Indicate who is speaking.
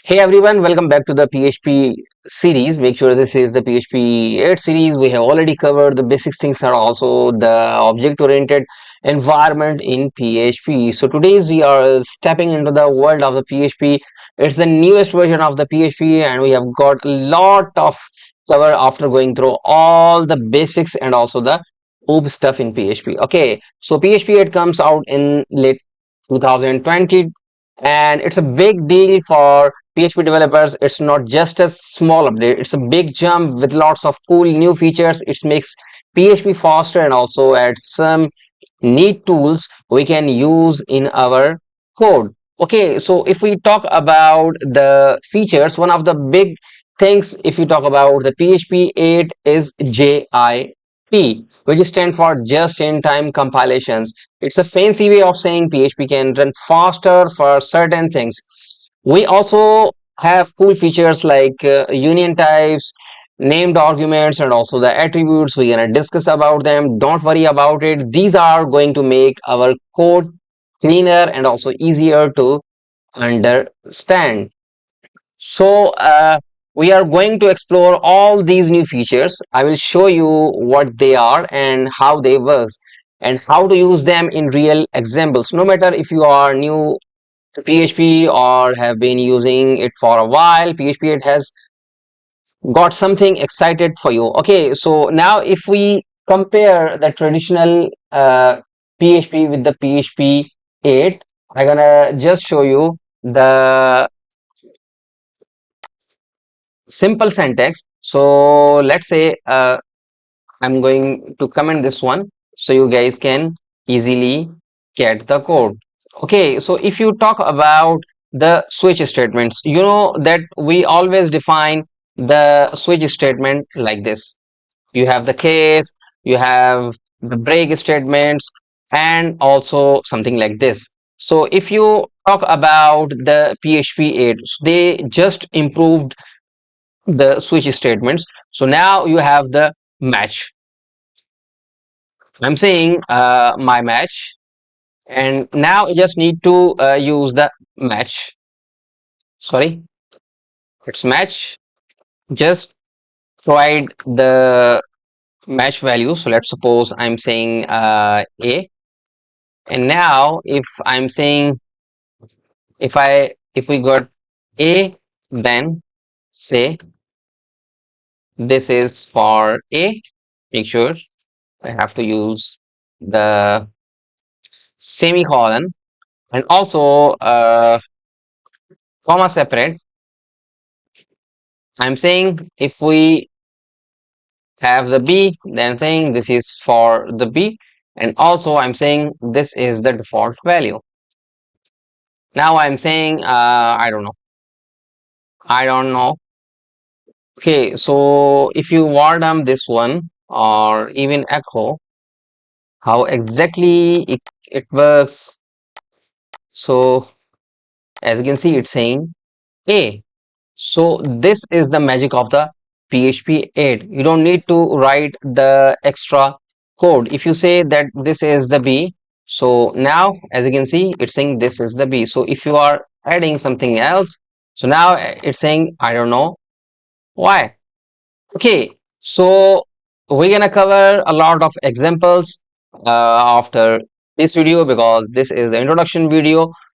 Speaker 1: Hey everyone, welcome back to the PHP series. Make sure this is the PHP 8 series. We have already covered the basic things are also the object oriented environment in PHP. So today's we are stepping into the world of the PHP. It's the newest version of the PHP and we have got a lot of cover after going through all the basics and also the OOP stuff in PHP. Okay, so PHP 8 comes out in late 2020 and it's a big deal for PHP developers. It's not just a small update, it's a big jump with lots of cool new features. It makes PHP faster and also adds some neat tools we can use in our code. Okay, so if we talk about the features, one of the big things if you talk about the PHP 8 is JIT, which stands for just in time compilations. It's a fancy way of saying PHP can run faster for certain things. We also have cool features like union types, named arguments, and also the attributes. We're going to discuss about them. Don't worry about it. These are going to make our code cleaner and also easier to understand. So we are going to explore all these new features. I will show you what they are and how they work and how to use them in real examples. No matter if you are new to PHP or have been using it for a while, PHP it has got something excited for you. Okay, so now if we compare the traditional PHP with the PHP 8, I'm gonna just show you the simple syntax. So let's say I'm going to comment this one so you guys can easily get the code. Okay, so if you talk about the switch statements, you know that we always define the switch statement like this. You have the case, you have the break statements, and also something like this. So if you talk about the PHP 8, they just improved the switch statements. So now you have the match. I'm saying my match, and now you just need to use the match. Sorry, it's match. Just provide the match value. So let's suppose I'm saying A, and now if I'm saying if we got A, then say this is for A. Make sure I have to use the semicolon and also comma separate. I'm saying if we have the B, then saying this is for the B, and also I'm saying this is the default value. Now I'm saying I don't know. Okay, so if you wardum this one or even echo how exactly it works. So as you can see, it's saying A. So this is the magic of the PHP 8. You don't need to write the extra code. If you say that this is the B, so now as you can see, it's saying this is the B. So if you are adding something else, so now it's saying I don't know why. Okay, so we're gonna cover a lot of examples after this video because this is the introduction video.